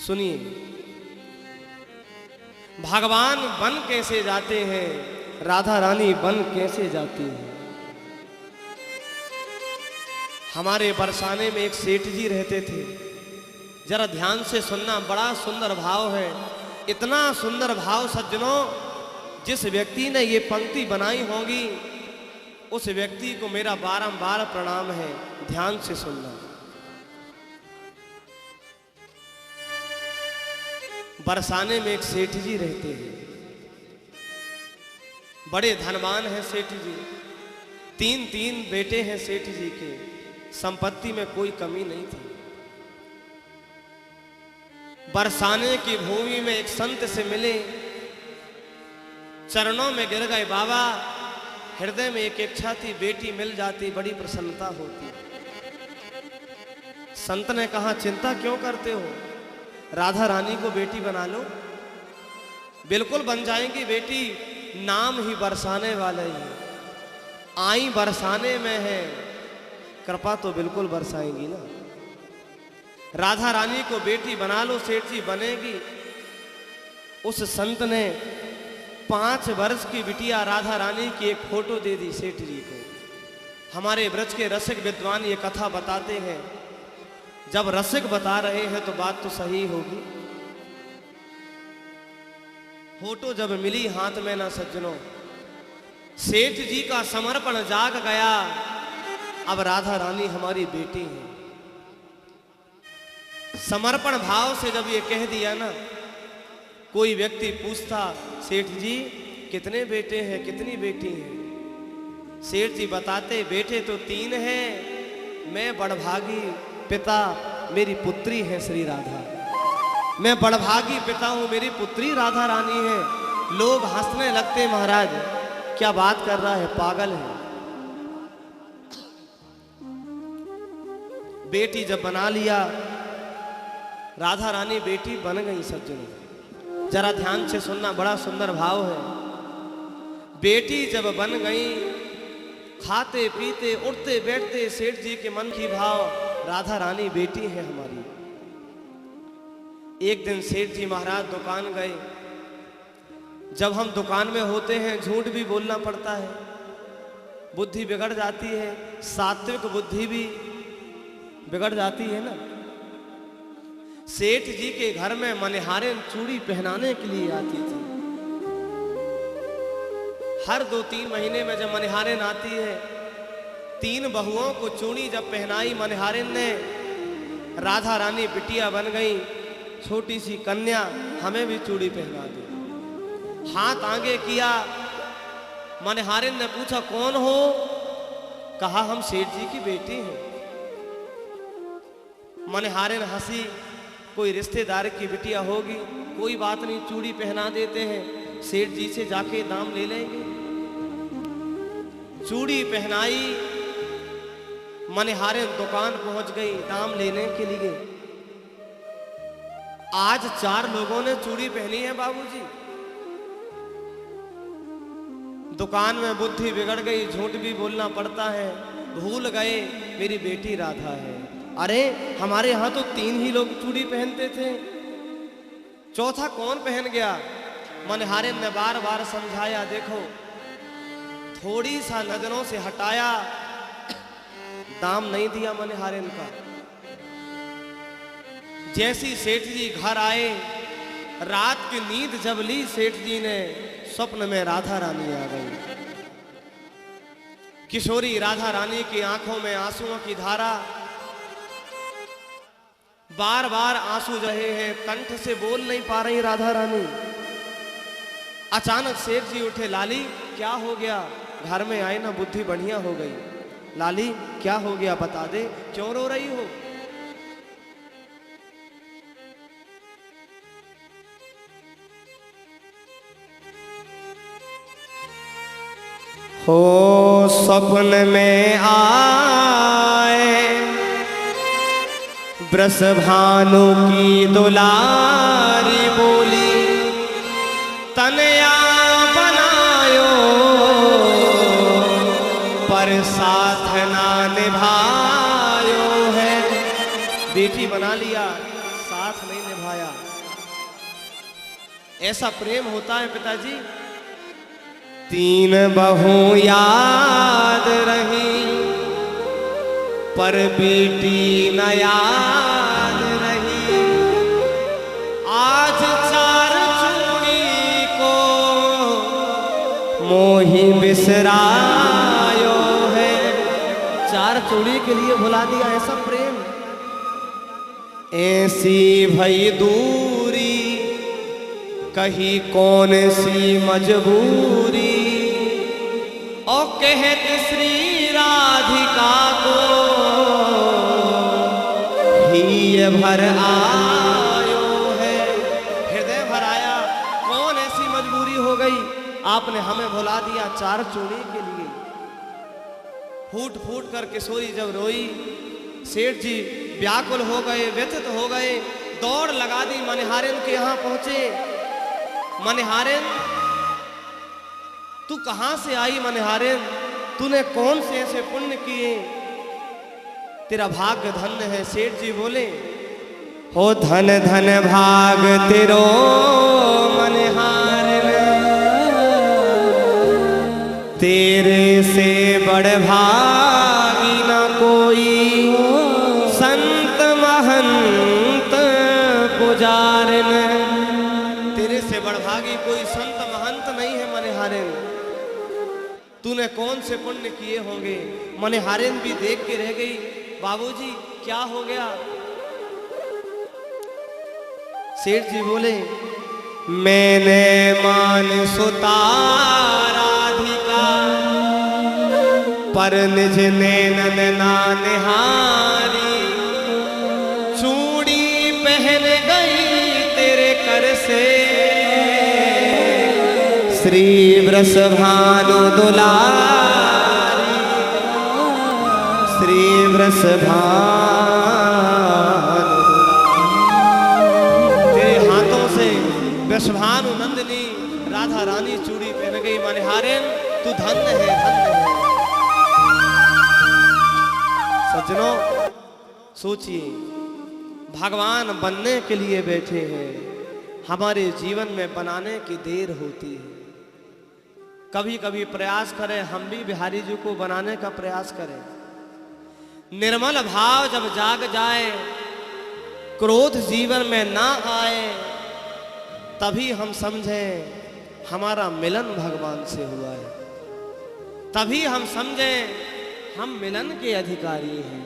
सुनिए, भगवान बन कैसे जाते हैं, राधा रानी बन कैसे जाती है। हमारे बरसाने में एक सेठ जी रहते थे, जरा ध्यान से सुनना, बड़ा सुंदर भाव है। इतना सुंदर भाव सज्जनों, जिस व्यक्ति ने ये पंक्ति बनाई होगी उस व्यक्ति को मेरा बारंबार प्रणाम है। ध्यान से सुनना। बरसाने में एक सेठ जी रहते हैं, बड़े धनवान हैं सेठ जी। तीन बेटे हैं सेठ जी के, संपत्ति में कोई कमी नहीं थी। बरसाने की भूमि में एक संत से मिले, चरणों में गिर गए। बाबा, हृदय में एक इच्छा थी, बेटी मिल जाती बड़ी प्रसन्नता होती। संत ने कहा, चिंता क्यों करते हो, राधा रानी को बेटी बना लो। बिल्कुल बन जाएंगी बेटी, नाम ही बरसाने वाले ही, आई बरसाने में है, कृपा तो बिल्कुल बरसाएंगी ना। राधा रानी को बेटी बना लो, सेठ जी बनेगी। उस संत ने 5 वर्ष की बिटिया राधा रानी की एक फोटो दे दी सेठ जी को। हमारे ब्रज के रसिक विद्वान ये कथा बताते हैं, जब रसिक बता रहे हैं तो बात तो सही होगी। फोटो जब मिली हाथ में ना सज्जनों, सेठ जी का समर्पण जाग गया। अब राधा रानी हमारी बेटी है। समर्पण भाव से जब ये कह दिया ना, कोई व्यक्ति पूछता, सेठ जी कितने बेटे हैं, कितनी बेटी हैं? सेठ जी बताते, बेटे तो 3 हैं, मैं बड़भागी पिता, मेरी पुत्री है श्री राधा। मैं बड़भागी पिता हूं, मेरी पुत्री राधा रानी है। लोग हंसने लगते, महाराज क्या बात कर रहा है, पागल है। बेटी जब बना लिया, राधा रानी बेटी बन गई सज्जनों। जरा ध्यान से सुनना, बड़ा सुंदर भाव है। बेटी जब बन गई, खाते पीते उठते बैठते सेठ जी के मन की भाव, राधा रानी बेटी है हमारी। एक दिन सेठ जी महाराज दुकान गए। जब हम दुकान में होते हैं झूठ भी बोलना पड़ता है, बुद्धि बिगड़ जाती है, सात्विक बुद्धि भी बिगड़ जाती है ना। सेठ जी के घर में मनिहारिन चूड़ी पहनाने के लिए आती थी। हर 2-3 महीने में जब मनिहारिन आती है, 3 बहुओं को चूड़ी जब पहनाई मनिहारिन ने, राधा रानी बिटिया बन गई, छोटी सी कन्या, हमें भी चूड़ी पहना दी। हाथ आगे किया, मनिहारिन ने पूछा कौन हो? कहा हम सेठ जी की बेटी हैं। मनिहारिन हंसी, कोई रिश्तेदार की बिटिया होगी, कोई बात नहीं, चूड़ी पहना देते हैं, सेठ जी से जाके दाम ले लेंगे। चूड़ी पहनाई, मनिहारिन दुकान पहुंच गई दाम लेने के लिए। आज 4 लोगों ने चूड़ी पहनी है बाबूजी। दुकान में बुद्धि बिगड़ गई, झूठ भी बोलना पड़ता है, भूल गए मेरी बेटी राधा है। अरे हमारे यहां तो 3 ही लोग चूड़ी पहनते थे, चौथा कौन पहन गया? मनिहारिन ने बार बार समझाया, देखो थोड़ी सा नजरों से हटाया, दाम नहीं दिया मनिहारिन का। जैसी सेठ जी घर आए, रात की नींद जब ली सेठ जी ने, स्वप्न में राधा रानी आ गई। किशोरी राधा रानी की आंखों में आंसुओं की धारा, बार बार आंसू रहे हैं, कंठ से बोल नहीं पा रही राधा रानी। अचानक सेठ जी उठे, लाली क्या हो गया? घर में आए ना, बुद्धि बढ़िया हो गई। लाली क्या हो गया, बता दे, क्यों रो रही हो? हो स्वप्न में आए वृषभानु की दुलारी बोली, तनया बनायो पर साथ ना निभायो है। बेटी बना लिया, साथ नहीं निभाया। ऐसा प्रेम होता है पिताजी। 3 बहू याद रही पर बेटी न याद रही। आज 4 चूड़ी को मोही बिसरायो है। 4 चूड़ी के लिए भुला दिया। ऐसा प्रेम, ऐसी भई दूरी कही कौन सी मजबूरी। और कहत श्री राधिका को ही भर आयो है। हृदय भर आया। कौन ऐसी मजबूरी हो गई, आपने हमें भुला दिया 4 चूड़ी के लिए। फूट फूट कर किशोरी जब रोई, सेठ जी व्याकुल हो गए, व्यथित हो गए। दौड़ लगा दी, मनिहारिन के यहाँ पहुंचे। मनिहारिन, तू कहां से आई? मनिहारिन, तूने कौन से ऐसे पुण्य किए, तेरा भाग्य धन्य है। सेठ जी बोले, हो धन धन भाग तेरो मनिहारिन, तेरे से बड़ भागी न कोई, संत महंत पुजारिन। तेरे से बड़ भागी कोई संत महंत नहीं है मनिहारिन। तूने कौन से पुण्य किए होंगे? मनिहारिन भी देख के रह गई। बाबूजी क्या हो गया? सेठ जी बोले, मैंने मान सुता राधिका पर निज नैनन ना निहारी। चूड़ी पहन गई तेरे कर से, श्री वृषभानु दुलारी। श्री वृषभानु तेरे हाथों से वृषभानु नंदिनी राधा रानी चूड़ी पहन गई। मनिहारिन, तू धन्य है, धन्य है। सज्जनों, सोचिए, भगवान बनने के लिए बैठे हैं, हमारे जीवन में बनाने की देर होती है। कभी कभी प्रयास करें, हम भी बिहारी जी को बनाने का प्रयास करें। निर्मल भाव जब जाग जाए, क्रोध जीवन में ना आए, तभी हम समझें हमारा मिलन भगवान से हुआ है। तभी हम समझें हम मिलन के अधिकारी हैं।